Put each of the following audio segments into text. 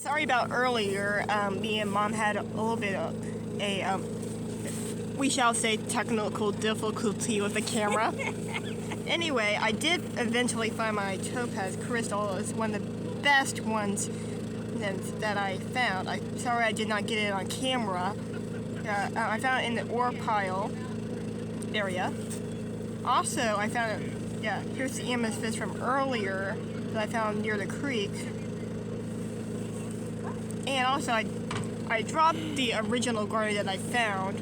Sorry about earlier. Me and Mom had a little bit of a, we shall say, technical difficulty with the camera. Anyway, I did eventually find my Topaz crystal. It's one of the best ones that I found. I'm sorry I did not get it on camera. I found it in the ore pile area. Also, I found it, yeah, here's the amethyst from earlier that I found near the creek. And also, I dropped the original garnet that I found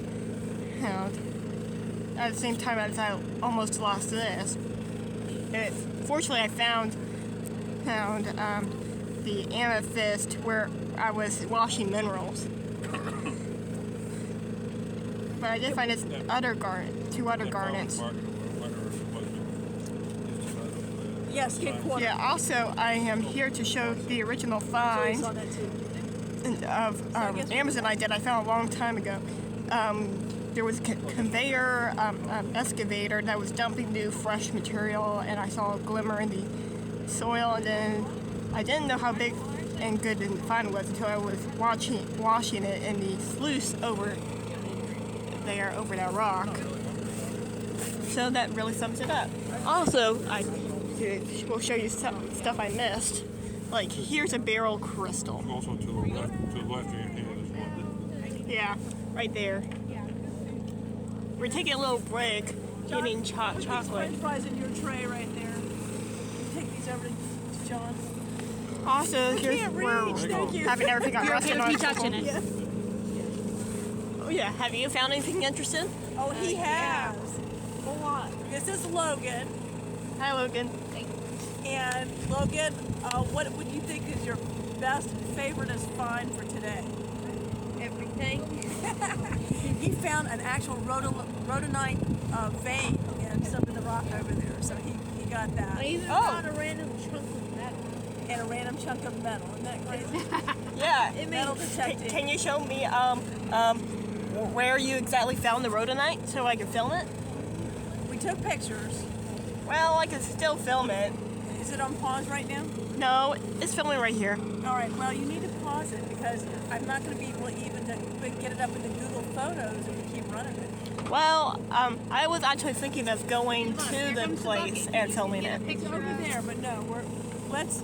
at the same time as I almost lost this. Fortunately, I found the amethyst where I was washing minerals. But I did find this other garnet, two other garnets. Yes, yeah. Also, I am here to show the original find of Amazonite I found a long time ago. There was a conveyor excavator that was dumping new fresh material, and I saw a glimmer in the soil, and then I didn't know how big and good the find was until I was washing it in the sluice over there, over that rock. So that really sums it up. Also, I will show you some stuff I missed. Like, here's a beryl crystal. Also to the left hand is one. Yeah, right there. We're taking a little break, eating chocolate. Put these French fries in your tray right there. You take these over to John. Also, here's where having everything got rusted on. Yeah. Oh yeah, have you found anything interesting? Oh, he has. Hold on. This is Logan. Hi, Logan. And Logan, what would you think is your best, favoriteest find for today? Everything. He found an actual rhodonite vein in some of the rock over there, so he got that. I even found a random chunk of metal. And a random chunk of metal. Isn't that crazy? Yeah. Metal detecting. Can you show me where you exactly found the rhodonite so I can film it? We took pictures. Well, I can still film it. Is it on pause right now? No, it's filming right here. All right, well, you need to pause it because I'm not going to be able even to get it up in the Google Photos if we keep running it. Well, I was actually thinking of going to the place and filming it. It's over there, but no, let's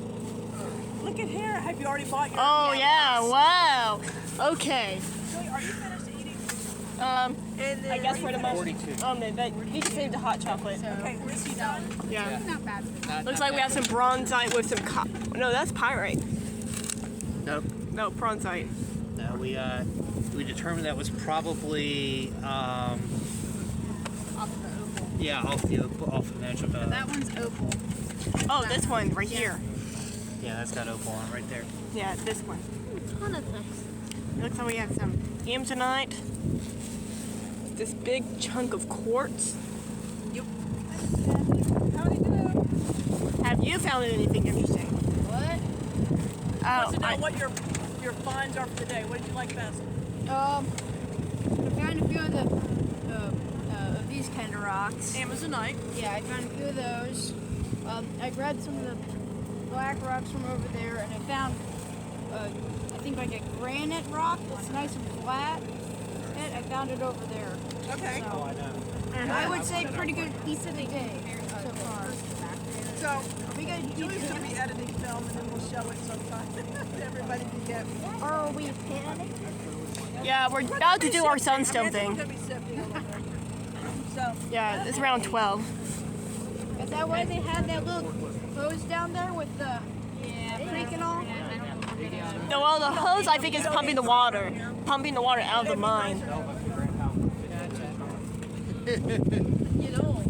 look at here. Have you already bought your? Oh yeah, wow. Okay. Joey, are you finished eating? I guess for the most. But you need to save the hot chocolate. Okay, this you done? Yeah. Not bad. Looks like we have some bronzite with some no, that's pyrite. Nope. No, bronzite. No, we determined that was probably Off the opal. yeah, off the edge of That one's opal. Oh, this one right here. yeah, that's got opal on it right there. Yeah, this one. A ton of things. It looks like we have some amazonite. This big chunk of quartz. Yep. How do you do? Have you found anything interesting? What? Wants to know what your finds are for the day. What did you like best? I found a few of these kind of rocks. Amazonite. Yeah, I found a few of those. I grabbed some of the black rocks from over there, and I found, I think like a granite rock that's nice and flat. I found it over there. Okay. So, I would say pretty good piece of the day so far. So We got Julie's going to be editing film, and then we'll show it sometime. Everybody can get. Are we panicked? Yeah, we're about to do our sunstone thing. Going to be sifting a little bit. So Yeah, it's around 12. Is that why they had that little hose down there with the creek and all? No, well, the hose I think is pumping the water out of the mine.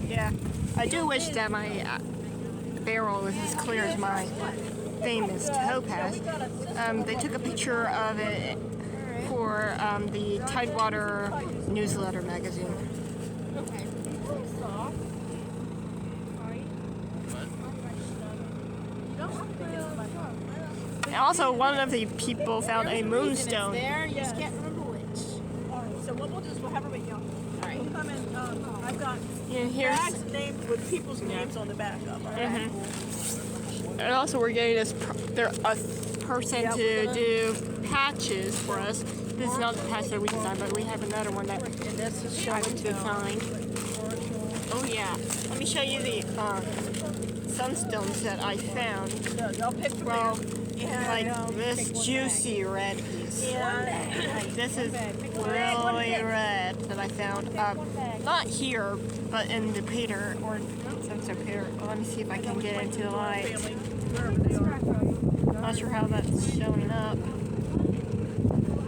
Yeah, I do wish that my barrel was as clear as my famous Topaz. They took a picture of it for the Tidewater newsletter magazine. And also, one of the people found a moonstone. There, you just can't remember which. all right. So what we'll do is we'll have her wait, y'all. All right. We'll come in. I've got And here's, bags named with people's names on the back of. All right. and also we're getting this person Yeah, to we're gonna- do patches for us. This is not the patch that we designed, but we have another one that And this is I showing designed. Oh yeah, let me show you the sunstones that I found. No, they'll pick from Well, there. And, like this juicy red piece. and Like this is really red that I found. Not here, but in the Peter or sunstone Peter. Let me see if I can get into the light. family, wherever they are. Not sure how that's showing up.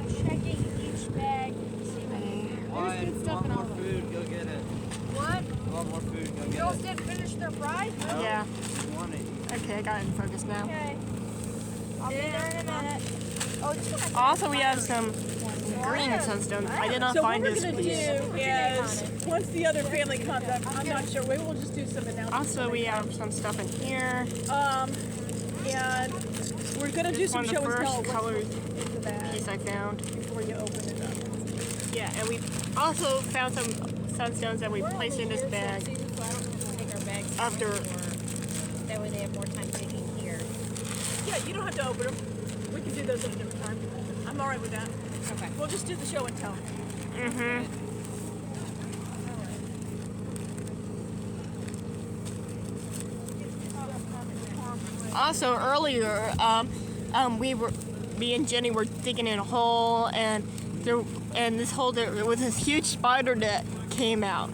Checking each bag. Why? good stuff in all of them. Food, go get it. What? Want more food, go get Girls it. didn't finish their fries? No? Yeah. You want it. Okay, I got it in focus now. Okay. I'll be there in a minute. Oh, this one has Also, we have some green sunstone. I did not So find what we're this gonna do piece. is, once the other family comes up, I'm not sure, maybe we'll just do some announcements. Also, we have some stuff in here. And we're gonna do some One of show the and tell first colored in the bag piece I found. before you open it up. Yeah, and we also found some sunstones that we placed in this bag Take our bags after. that way they have more time digging here. Yeah, you don't have to open them. We can do those at a different time. I'm all right with that. Okay. We'll just do the show and tell. Also, earlier, me and Jenny were digging in a hole, and this hole there was this huge spider that came out.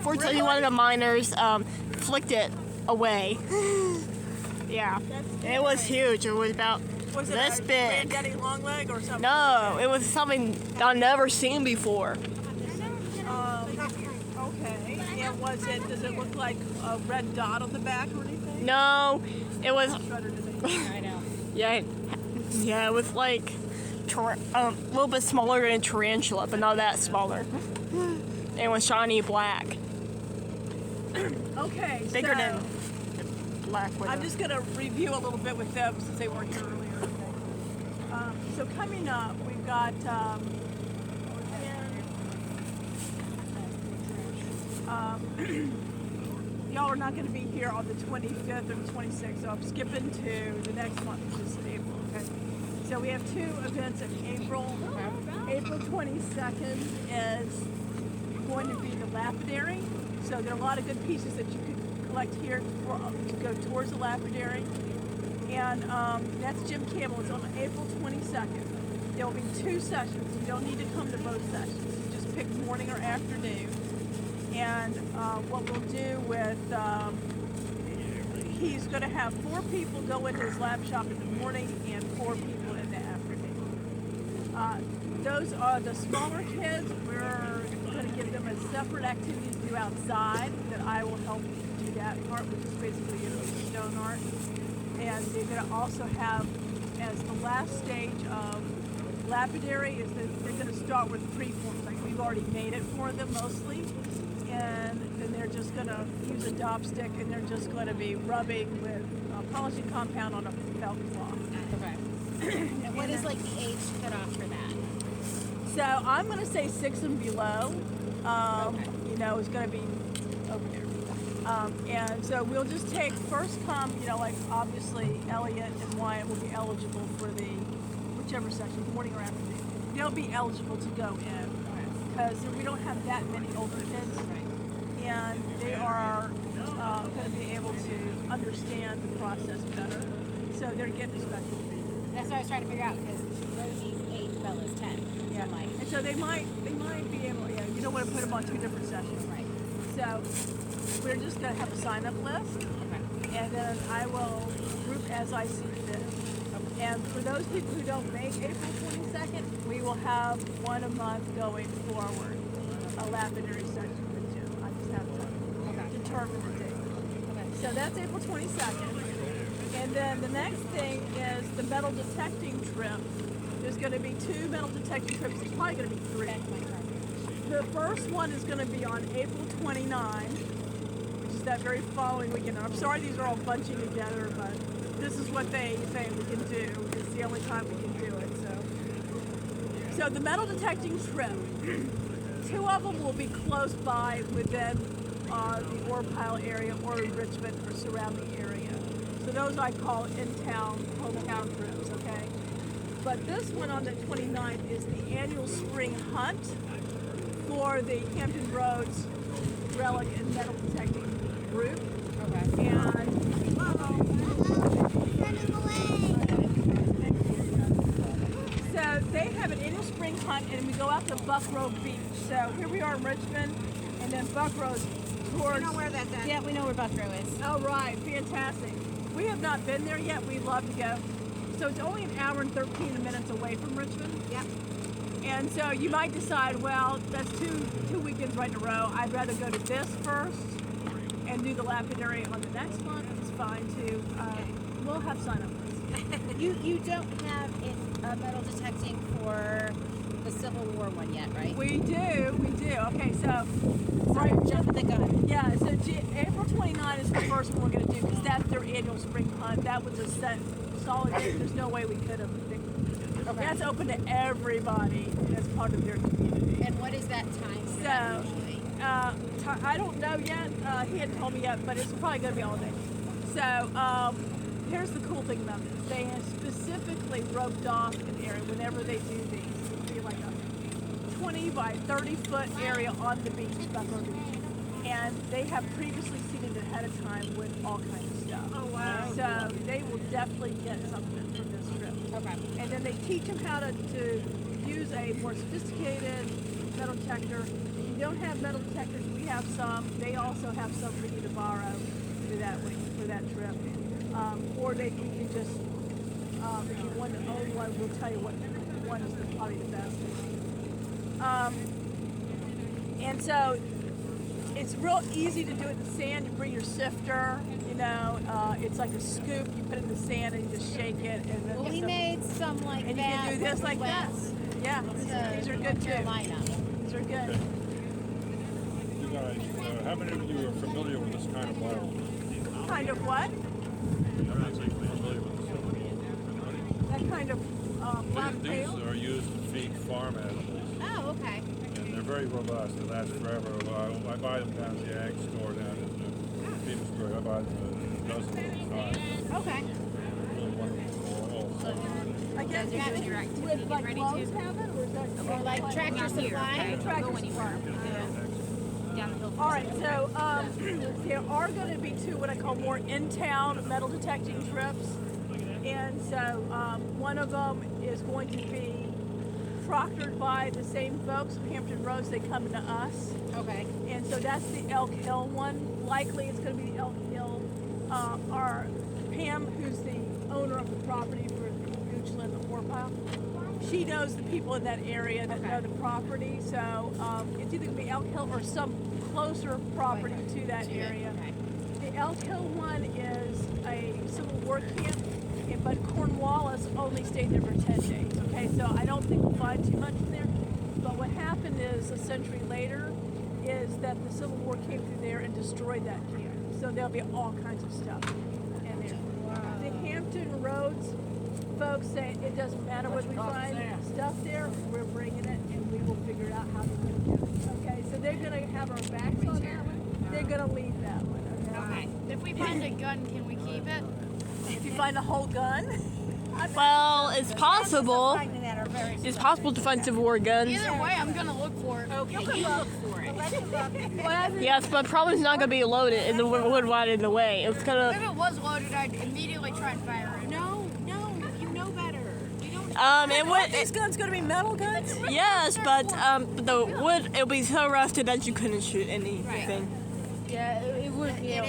Fortunately, one of the miners flicked it away. Yeah, it was huge. It was about Was it this a big. granddaddy long leg or something? No, it was something I've never seen before. Okay. And does it look like a red dot on the back or anything? No, it was. I know. Yeah, it was like a little bit smaller than a tarantula, but not that smaller. And it was shiny black, Okay. bigger so than the black widow. I'm just gonna review a little bit with them since they weren't here earlier. So coming up, we've got y'all are not going to be here on the 25th or the 26th, so I'm skipping to the next month, which is April. Okay. So we have two events in April. April 22nd is going to be the lapidary. So there are a lot of good pieces that you could collect here to go towards the lapidary. And that's Jim Campbell. It's on April 22nd. There will be two sessions. You don't need to come to both sessions. You just pick morning or afternoon. And what we'll do with, he's going to have 4 people go into his lab shop in the morning and 4 people in the afternoon. Those are the smaller kids. We're going to give them a separate activity to do outside that I will help do that part, which is basically stone art. And they're going to also have, as the last stage of lapidary, is that they're going to start with preforms. Like we've already made it for them mostly. And then they're just going to use a dop stick and they're just going to be rubbing with polishing compound on a felt cloth. Okay. And what is like the age cutoff for that? So I'm going to say 6 and below. Okay. You know, is going to be over there. And so we'll just take first come, you know, like obviously Elliot and Wyatt will be eligible for the whichever section, morning or afternoon. They'll be eligible to go in because we don't have that many older kids. And they are going to be able to understand the process better. So they're getting a special treatment. That's what I was trying to figure out because Rosie's 8, Bella's 10. Yeah. So like, And so they might be able, yeah, you don't want to put them on 2 different sessions. right. So we're just going to have a sign-up list. Okay. And then I will group as I see fit. And for those people who don't make April 22nd, we will have 1 a month going forward, a lapidary section with Jim. I just have to determine the date. Okay. So that's April 22nd. And then the next thing is the metal detecting trip. There's going to be 2 metal detecting trips. It's probably going to be 3. The first one is going to be on April 29, which is that very following weekend. And I'm sorry these are all bunching together, but this is what they say we can do. It's the only time we can do it. So the metal detecting trip, 2 of them will be close by within the ore pile area or Richmond or surrounding area. So those I call in-town, hometown trips, okay? But this one on the 29th is the annual spring hunt for the Hampton Roads Relic and Metal Detecting group. Okay. And so they have an annual spring hunt, and we go out to Buckrow Beach. So here we are in Richmond, and then Buckrow's towards. You know where that's at? Yeah, we know where Buckrow is. Oh, right. Fantastic. We have not been there yet. We'd love to go. So it's only an hour and 13 minutes away from Richmond. Yep. And so you might decide, well, that's two weekends right in a row. I'd rather go to this first and do the lapidary on the next one. It's fine, too. We'll have sign-up lists. You don't have it metal detecting for the Civil War one yet, right? We do. Okay, so... Sorry, jumping the gun. Yeah, so April 29 is the first one we're going to do because that's their annual spring hunt. That was a set solid date. There's no way we could have picked. Okay. That's open to everybody as part of their community. And what is that time? for So, that usually? I don't know yet. He hadn't told me yet, but it's probably going to be all day. So, here's the cool thing about this. They have specifically roped off an area whenever they do these. It'll be like a 20 by 30 foot area on the beach, Buckrow Beach. And they have previously seated ahead of time with all kinds of stuff. Oh, wow. So they will definitely get something from this trip. Okay. And then they teach them how to use a more sophisticated metal detector. If you don't have metal detectors, we have some. They also have some for you to borrow for that week, for that trip. Or you can just, if you want to own one, we'll tell you what one is probably the best. And so it's real easy to do it in the sand. You bring your sifter, you know, it's like a scoop. You put it in the sand and you just shake it. And then Well, we made some like and you that. can do this when like we that. went Yeah, to these are good North too. Carolina. These are good. You guys, how many of you are familiar with this kind of model? Kind of what? How many of you are familiar with this? Anybody? That kind of black These tail. are used to feed farm animals, Oh, okay. and they're very robust. They last forever. I buy them down at the ag store down in Petersburg. I buy them a dozen at a time. Okay. Really wonderful. I guess Guys are doing your activity. with Get like ready Lowe's to- have it, or is that Or like Tractor Not here, Supply. okay? Tractor Don't go anywhere. Down the hill. All right, so there are going to be two what I call more in-town metal detecting trips, and so one of them is going to be proctored by the same folks, Hampton Roads. They come to us, Okay. and so that's the Elk Hill one. Likely, it's going to be the Elk Hill. Our Pam, who's the owner of the property for Goochland and Morefield, she knows the people in that area that know the property, so it's either going to be Elk Hill or some closer property to that area. Okay. The Elk Hill one is a Civil War camp, but Cornwallis only stayed there for 10 days, okay? So I don't think we'll find too much in there. But what happened is, a century later, is that the Civil War came through there and destroyed that camp. So there'll be all kinds of stuff in there. The Hampton Roads folks say it doesn't matter what we find stuff there, we're bringing it and we will figure out how to get it. Okay, so they're going to have our backs on that one. They're going to leave that one. Okay. If we find a gun, can we keep it? If you find a whole gun, Well, it's possible. Finding that are very It's possible to find Civil War guns. Either way, I'm gonna look for it. Okay, you look for it. Yes, but probably it's not gonna be loaded in the wood wide in the way. It's If gonna. it was loaded, I'd immediately try and fire it. No, you know better. You don't. It would. these guns going to be metal guns? Yes, but the wood it'll be so rusted that you couldn't shoot anything. Yeah, it would be. And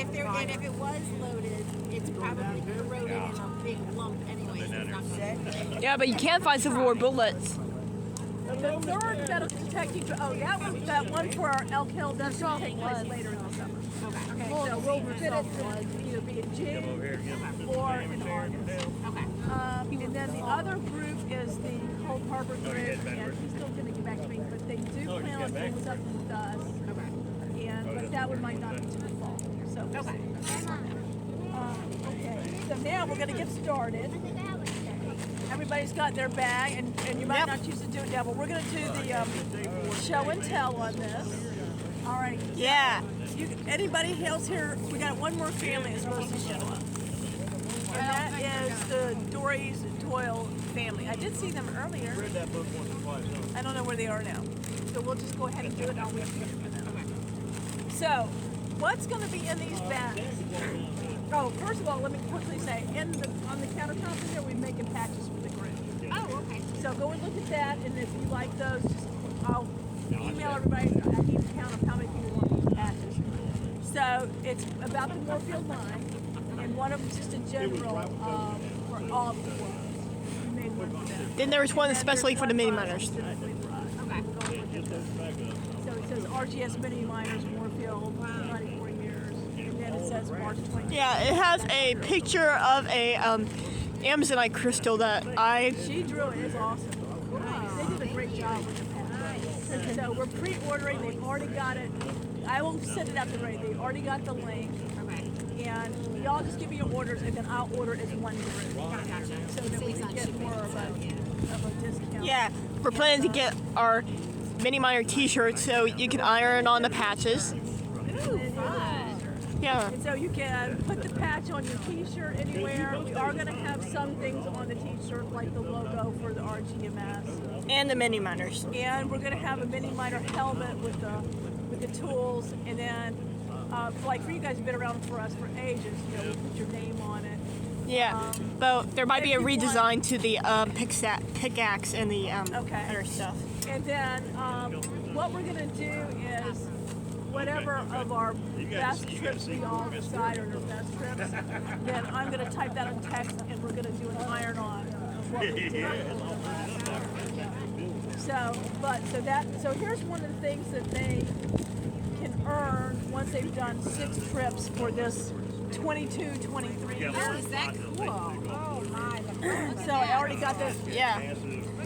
if it was loaded, it's probably corroded in a big lump anyway. So it's not gonna Yeah, but you can't find Civil War bullets. The third metal detecting, that one for our Elk Hill does take place later in the summer. Okay, so we'll fit it to either be in June or in August. Okay. And then the other group is the Cold Harbor group, and he's still going to get back to me, but they do plan on doing something with us. But that one might not be till the fall. So we'll see. Okay, so now we're going to get started. Everybody's got their bag, and you might not choose to do it now, but we're going to do the show and tell on this. All right. Yeah. Anybody else here? We got one more family that's supposed to show up. And that is the Dory's Doyle family. I did see them earlier. Read that book once or twice, huh? I don't know where they are now. So we'll just go ahead and do it. I'll wait for them. So, what's going to be in these bags? Oh, first of all, let me quickly say, on the countertop in there, we're making patches for the grid. Oh, okay. So go and look at that, and if you like those, just I'll email everybody. I need to count of how many people want these patches. So it's about the Morefield line, and one of them's just a general for all of the ones. We made one for them. Then there's one And especially there's for the one mini for miners. specifically for us. Okay. Go and look at those. So it says RGS Mini Miners Morefield, 94 years, and then it says March 20. Yeah, it has a picture of a Amazonite crystal that She drew it. It's awesome. They did a great job with the pen. So we're pre-ordering. They've already got it. I will send it out to Ray. They've already got the link. Okay. And y'all just give me your orders, and then I'll order it as one group. Gotcha. So that we can get more of a discount. yeah, we're planning to get our mini miner t-shirts so you can iron on the patches. Ooh, fun. Yeah. And so you can put the patch on your t-shirt anywhere. We are going to have some things on the t-shirt, like the logo for the RGMS. And the mini miners. And we're going to have a mini miner helmet with the tools, and then like for you guys who've been around for us for ages, you know, we put your name on it. Yeah, but there might be a if you redesign to the pickaxe and the Okay. other stuff. And then what we're going to do is whatever of our best trips we all decide are the best trips, then I'm going to type that in text, and we're going to do an iron on of what we did. So here's one of the things that they can earn once they've done 6 trips for this 22-23 year. Oh, is that cool? Oh my. So I already got this. Yeah.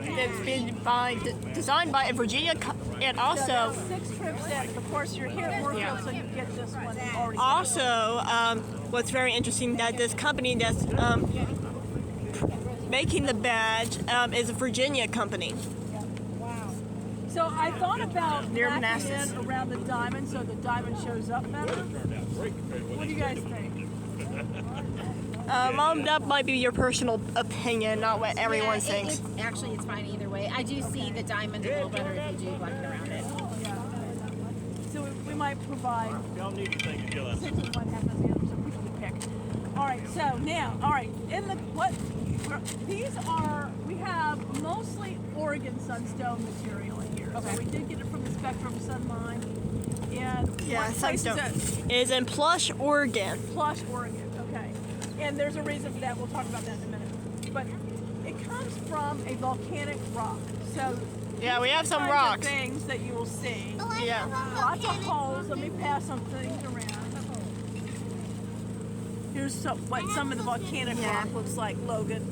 It's been designed by a Virginia and also 6 trips in. Of course, you're here at Morefield, so you get this one already. also what's very interesting that this company that's making the badge is a Virginia company. So I thought about They're backing monastics. in around the diamond so the diamond shows up better. What do you guys think? Mom, that might be your personal opinion, not what everyone thinks. Actually, it's fine either way. I do see the diamond a little better if you do black around it. So we might provide Y'all need anything to kill us. 6 of one, half of the other, so people can pick. All right. So now, in the these are, we have mostly Oregon sunstone material in here. Okay. So we did get it from the Spectrum Sun Mine. And Yeah, what place sunstone. is it? It is in Plush, Oregon. Plush, Oregon. Okay. And there's a reason for that. We'll talk about that in a minute. But it comes from a volcanic rock. So Yeah, we have some kinds of rocks. things that you will see. Yeah. Lots of holes. Let me pass some things around. Here's what some of the volcanic Yeah. rock looks like, Logan.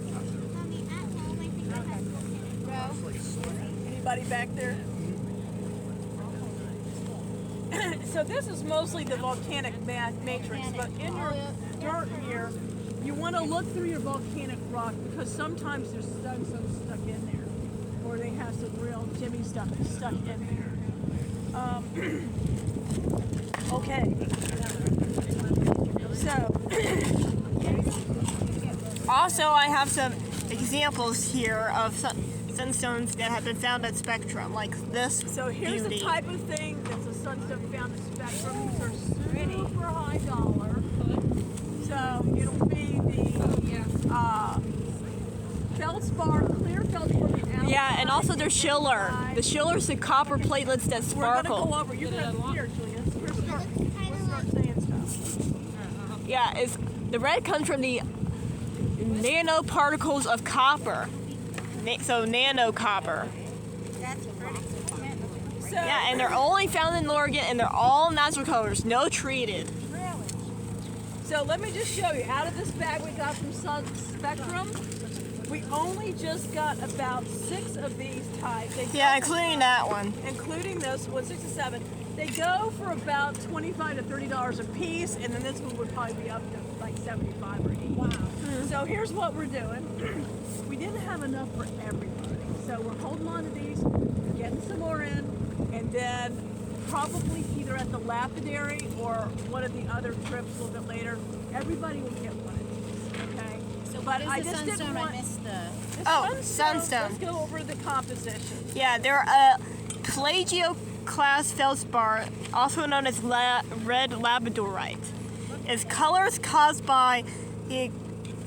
Anybody back there? So this is mostly the volcanic matrix, but in your dirt here, you want to look through your volcanic rock because sometimes there's sunstone stuck in there, or they have some real Jimmy stuff stuck in there. Okay. So Also, I have some examples here of sunstones that have been found at Spectrum, like this So here's beauty. the type of thing that's a sunstone found at Spectrum. These are super high dollar. So it'll be the feldspar, clear feldspar. The Yeah, and also there's schiller. outside. The schiller's the copper platelets that We're gonna sparkle. go over. You're gonna here, Julia. Let's start saying stuff. Yeah, the red comes from the nanoparticles of copper. So nano copper. So Yeah, and they're only found in Oregon, and they're all natural colors, no treated. really. So let me just show you. Out of this bag we got from Spectrum, we only just got about 6 of these types. Yeah, including that one. Including this one, 6 to 7. They go for about $25 to $30 a piece, and then this one would probably be up to like 75 or 80. Wow. So here's what we're doing. We didn't have enough for everybody, so we're holding on to these, getting some more in, and then probably either at the lapidary or one of the other trips a little bit later, everybody will get one of these, okay? But What I is the just didn't sunstone? want. I missed the. The Oh, sunstones, sunstone. Let's go over the composition. Yeah, they're a Pelagio-class feldspar, also known as red labradorite. Its color is caused by the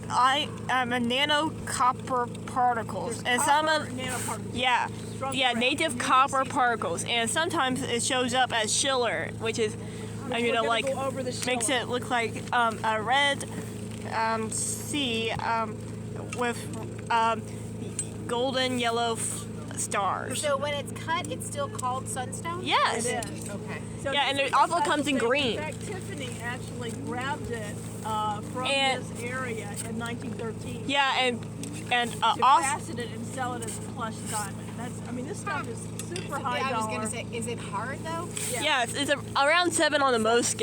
nano copper particles, and some Copper of nanoparticles. yeah, ground. native copper particles, and sometimes it shows up as schiller, which is We're gonna go over the makes schiller. it look like a red sea with golden yellow stars. So when it's cut, it's still called sunstone? Yes. It is. Okay. So Yeah, and this it is also the comes in special thing. green. In fact, Tiffany actually grabbed it from And- this area in 1913. Yeah, and To also fasten it and sell it as plush diamond. This stuff is super high I was dollar. gonna say, is it hard though? yeah, it's around 7 on the most scale.